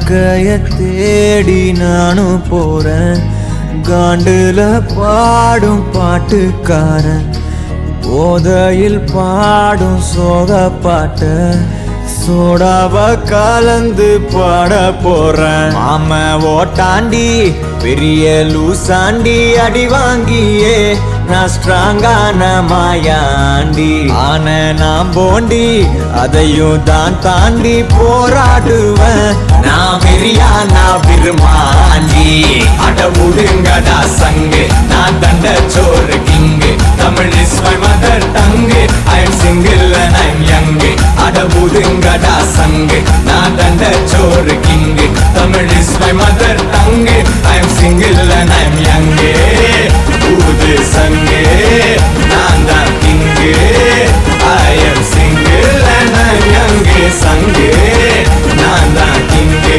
வாழ்க்கைய தேடி நானும் போறேன். காண்டுல பாடும் பாட்டுக்காரன், போதையில் பாடும் சோக பாட்ட சோடாவ கலந்து பாட போறேன். மாம ஓட்டாண்டி பெரிய லூசாண்டி, அடி வாங்கியே நான் ஸ்ட்ராங்கான மாயாண்டி. ஆன நான் போண்டி அதையும் தான் தாண்டி போராடுவேன். நான் வெறியா நான் விரும்மாண்டி. அட முடுங்கடா சங்கு, நான் தண்ட சோறு king. Tamil is my mother tongue. I am single and I'm young. அட முடுங்கடா சங்கு, நான் தண்ட சோறு king. Tamil is my mother tongue. I am single and I'm young. ஊது சங்கு, நான் தான் king. I am single and I'm young. சங்கு, நான் தான் king.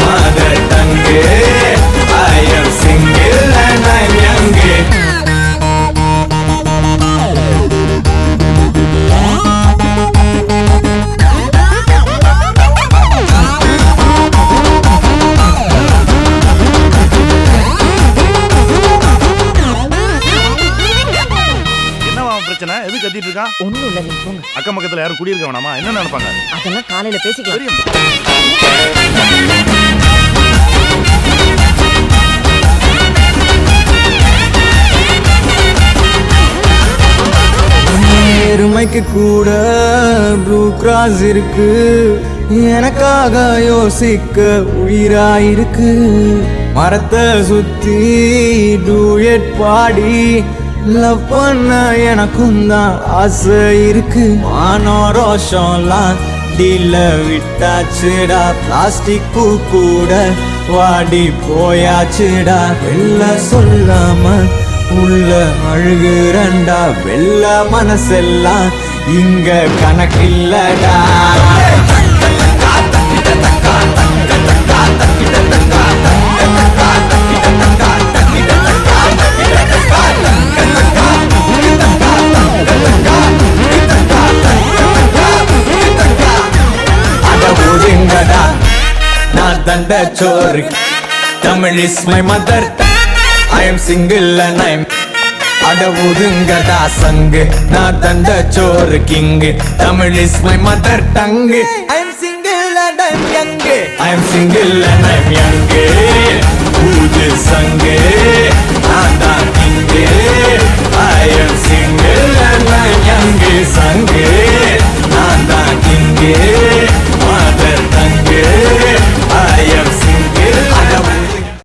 Mother tongue. I am single and I'm young. எது கத்திட்டு இருக்கான்? ஒண்ணும் இல்ல, நீங்க போங்க. அக்கம் பக்கத்துல யாரும் குடியிருக்க வேணாமா? என்ன நினைப்பாங்க? அதெல்லாம் காலையில பேசிக்கலாம். நேர்மைக்கு கூட ப்ளூ கிராஸ் இருக்கு. எனக்காக யோசிக்க உயிராயிருக்கு. மரத்தை சுத்தி டூயட் பாடி லவ் பண்ண எனக்கும் தான் ஆசை இருக்கு. மானோ ரோஷம்லாம் டீல விட்டாச்சுடா. பிளாஸ்டிக் பூ கூட வாடி போயாச்சுடா. வெள்ள சொல்லாம உள்ள அழுகுறண்டா. வெள்ள மனசெல்லாம் இங்க கணக்கில்லடா. நான் தண்ட சோறு, Tamil is my mother. I am single and I'm அட ஒதுங்கடா சங்கு, நான் தண்ட சோறு king. Tamil is my mother tongue. I am single and I'm young. I am single and I'm young. ஊது சங்கு.